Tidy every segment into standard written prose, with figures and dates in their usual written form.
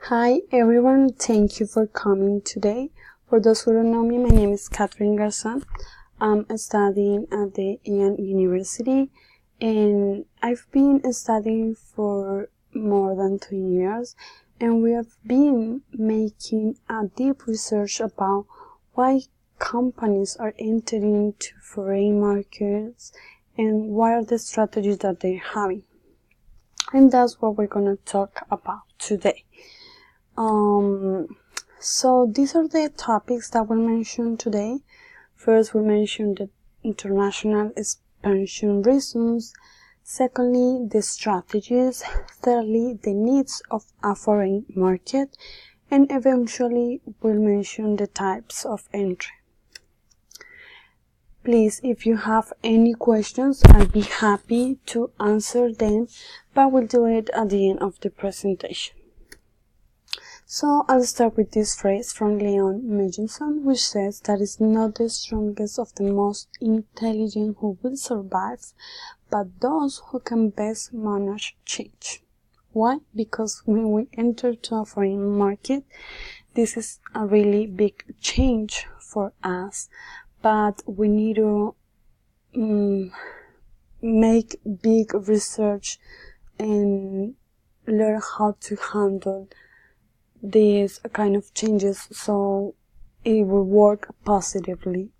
Hi everyone, thank you for coming today. For those who don't know me, my name is Catherine Garzon. I'm studying at the Ian University and I've been studying for more than 2 years, and we have been making a deep research about why companies are entering into foreign markets and what are the strategies that they're having. And that's what we're going to talk about today. So these are the topics that we'll mention today. First, we'll mention the international expansion reasons. Secondly, the strategies. Thirdly, the needs of a foreign market. And eventually, we'll mention the types of entry. Please, if you have any questions, I'll be happy to answer them, but we'll do it at the end of the presentation. So I'll start with this phrase from Leon Michelson, which says that it's not the strongest of the most intelligent who will survive, but those who can best manage change. Why? Because when we enter to a foreign market, this is a really big change for us, but we need to make big research and learn how to handle these kind of changes so it will work positively.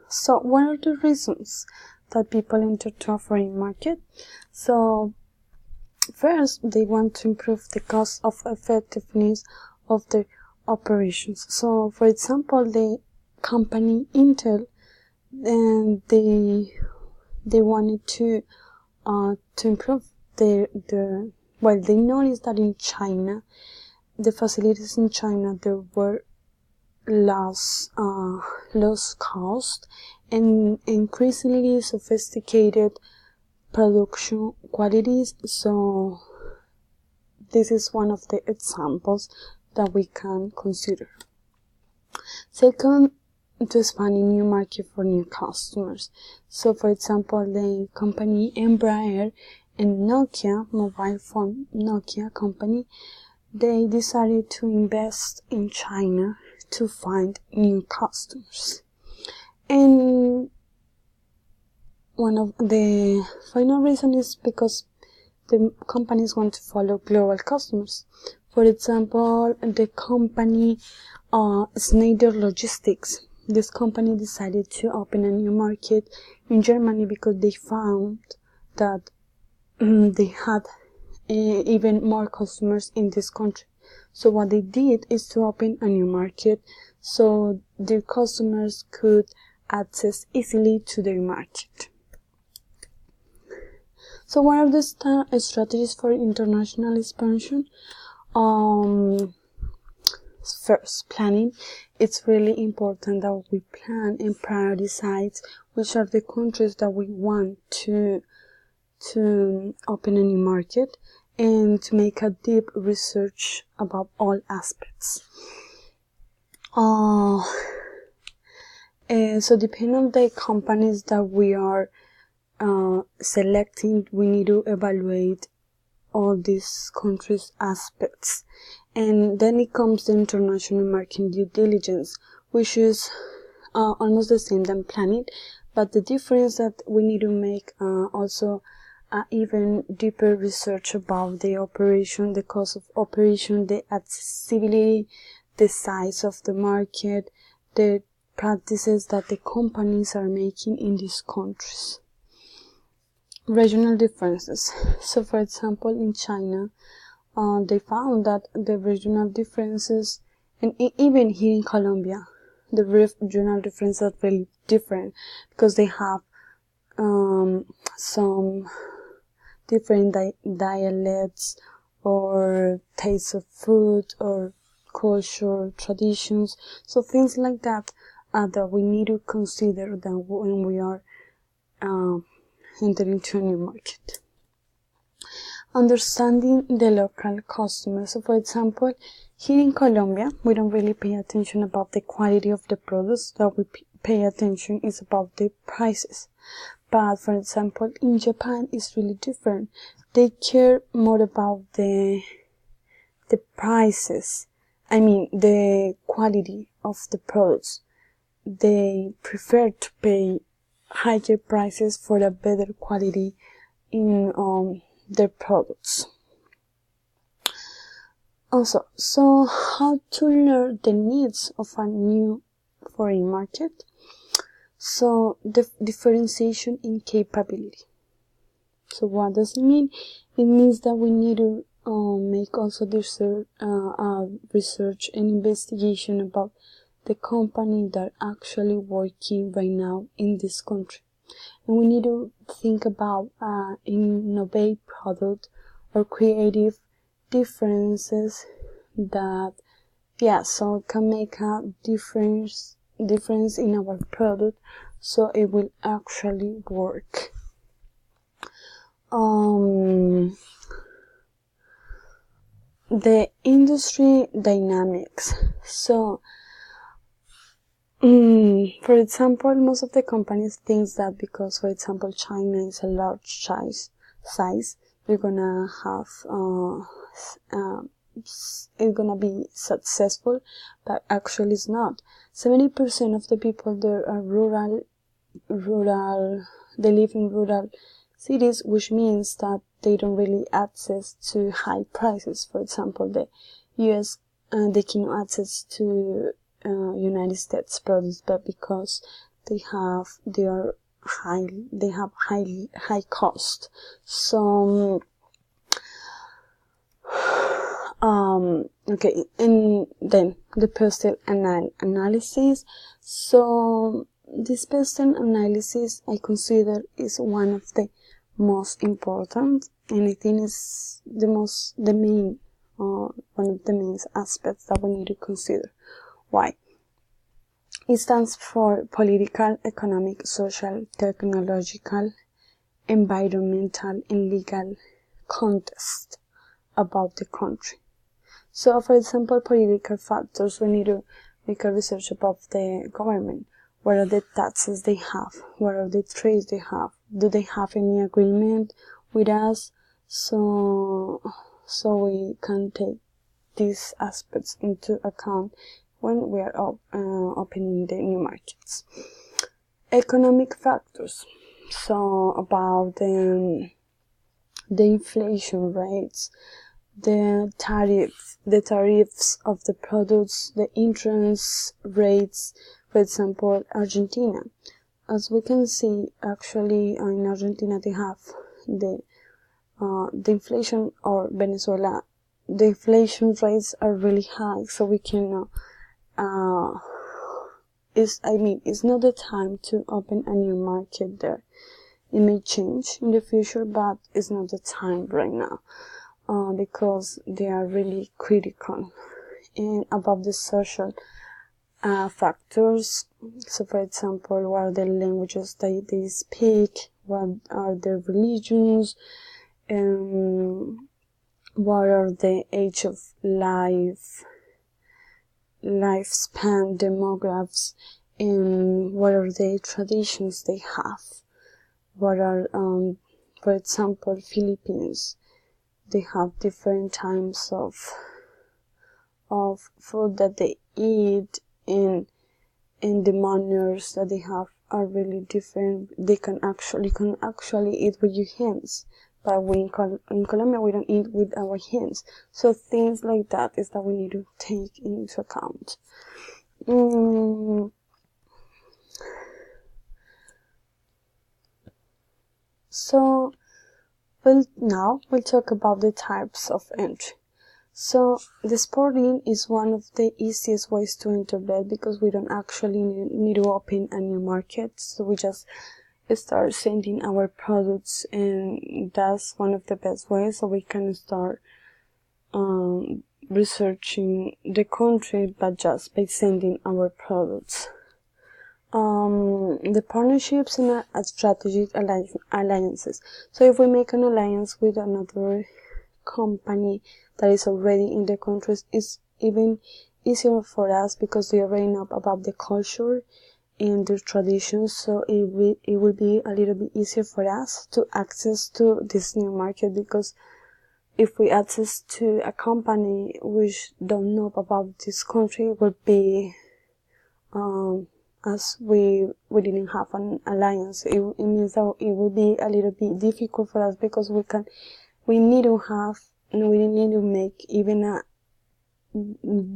So what are the reasons that people enter to a foreign market? So first, they want to improve the cost of effectiveness of their operations. So for example, the company Intel, and they wanted to improve their well, they noticed that in China, the facilities in China, there were lost cost and increasingly sophisticated production qualities. So this is one of the examples that we can consider. Second, to expand a new market for new customers. So for example, the company Embraer and Nokia, mobile phone Nokia company, they decided to invest in China to find new customers. And one of the final reason is because the companies want to follow global customers. For example, the company Schneider Logistics. This company decided to open a new market in Germany because they found that they had even more customers in this country. So what they did is to open a new market so their customers could access easily to their market. So what are the strategies for international expansion? First, planning. It's really important that we plan and prioritize which are the countries that we want to open a new market, and to make a deep research about all aspects. So depending on the companies that we are selecting, we need to evaluate all these countries' aspects. And then it comes the international market due diligence, which is almost the same than planning, but the difference that we need to make also even deeper research about the operation, the cost of operation, the accessibility, the size of the market, the practices that the companies are making in these countries. Regional differences. So for example, in China, they found that the regional differences, and even here in Colombia, the regional differences are really different because they have some different dialects or tastes of food or culture, traditions. So things like that that we need to consider that when we are entering into a new market. Understanding the local customers. So for example, here in Colombia, we don't really pay attention about the quality of the products. That we pay attention is about the prices. But for example, in Japan, it's really different. They care more about the prices. I mean, the quality of the products. They prefer to pay higher prices for a better quality in their products. Also, so how to learn the needs of a new foreign market? So, the differentiation in capability. So, what does it mean? It means that we need to make also research and investigation about the company that are actually working right now in this country. And we need to think about innovate product or creative differences that, so it can make a difference in our product, so it will actually work. The industry dynamics. So, for example, most of the companies think that because, for example, China is a large size, we're gonna have it's gonna be successful, but actually it's not. 70% of the people there are rural. They live in rural cities, which means that they don't really access to high prices. For example, the US, they can access to United States products, but because they have high cost. So, okay, and then the Pearson analysis. So, this Pearson analysis I consider is one of the most important, and I think is one of the main aspects that we need to consider. Why? It stands for political, economic, social, technological, environmental, and legal context about the country. So, for example, political factors, we need to make a research about the government. What are the taxes they have? What are the trades they have? Do they have any agreement with us? So we can take these aspects into account when we are opening the new markets. Economic factors. So about the inflation rates, the tariffs of the products, the interest rates. For example, Argentina. As we can see, actually, in Argentina they have the inflation, or Venezuela, the inflation rates are really high, so we can it's not the time to open a new market there. It may change in the future, but it's not the time right now, because they are really critical. And about the social factors, so for example, what are the languages that they speak, what are their religions, what are the age of lifespan demographics, and what are the traditions they have. What are, for example, Philippines, they have different types of food that they eat, and the manners that they have are really different. They can actually eat with your hands, but in Colombia we don't eat with our hands. So things like that is that we need to take into account. So, now we'll talk about the types of entry. So, the exporting is one of the easiest ways to enter that, because we don't actually need to open a new market. So we just start sending our products, and that's one of the best ways. So we can start researching the country, but just by sending our products. The partnerships and strategic alliances. So if we make an alliance with another company that is already in the countries, it's even easier for us, because they already know about the culture in their traditions, so it will be a little bit easier for us to access to this new market, because if we access to a company which don't know about this country, it will be as we didn't have an alliance. It means that it will be a little bit difficult for us, because we need to make even a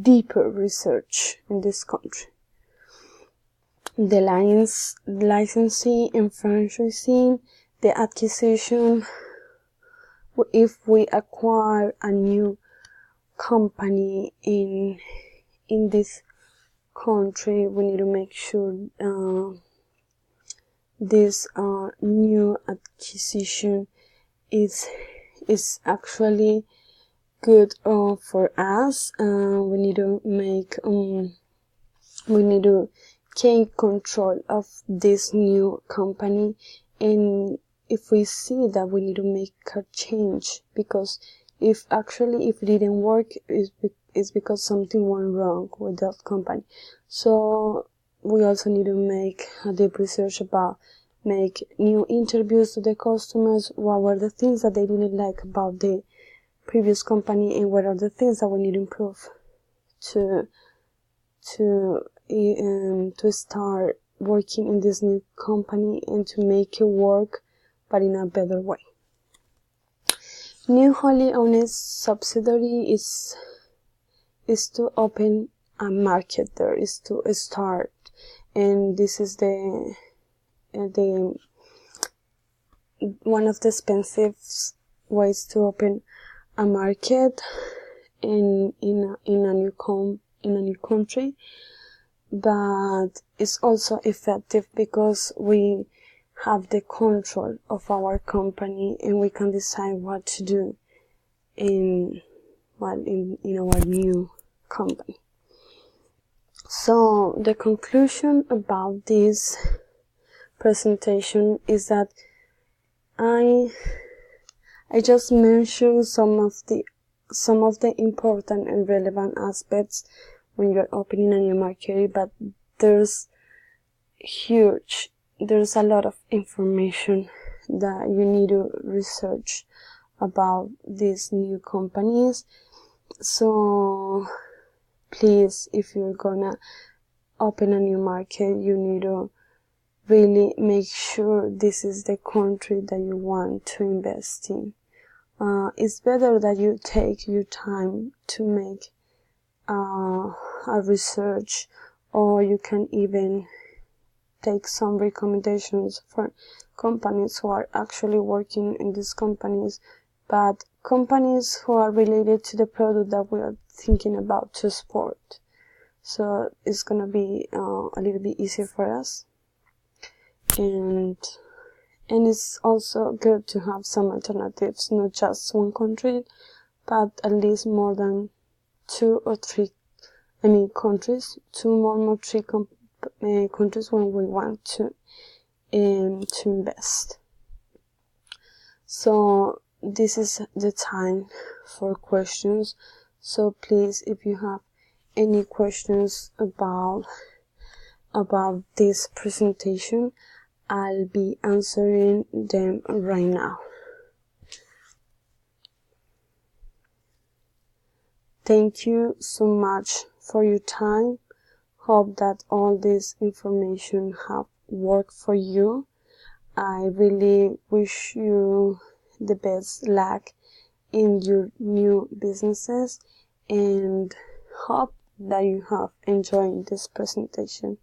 deeper research in this country. The licensing and franchising, the acquisition. If we acquire a new company in this country, we need to make sure this new acquisition is actually good for us. We need to take control of this new company, and if we see that we need to make a change, because if it didn't work, it's because something went wrong with that company. So we also need to make a deep research make new interviews to the customers. What were the things that they didn't like about the previous company, and what are the things that we need to improve to start working in this new company and to make it work, but in a better way. New wholly owned subsidiary is to open a market there, is to start, and this is the one of the expensive ways to open a market in a new country, but it's also effective because we have the control of our company, and we can decide what to do in our new company. So the conclusion about this presentation is that I just mentioned some of the important and relevant aspects when you're opening a new market, but there's a lot of information that you need to research about these new companies. So please, if you're gonna open a new market, you need to really make sure this is the country that you want to invest in. It's better that you take your time to make a research, or you can even take some recommendations for companies who are actually working in these companies, but companies who are related to the product that we are thinking about to support. So it's gonna be a little bit easier for us, and it's also good to have some alternatives, not just one country, but at least more than two or three countries, countries when we want to invest. So this is the time for questions. So please, if you have any questions about this presentation, I'll be answering them right now. Thank you so much for your time. Hope that all this information have worked for you. I really wish you the best luck in your new businesses, and hope that you have enjoyed this presentation.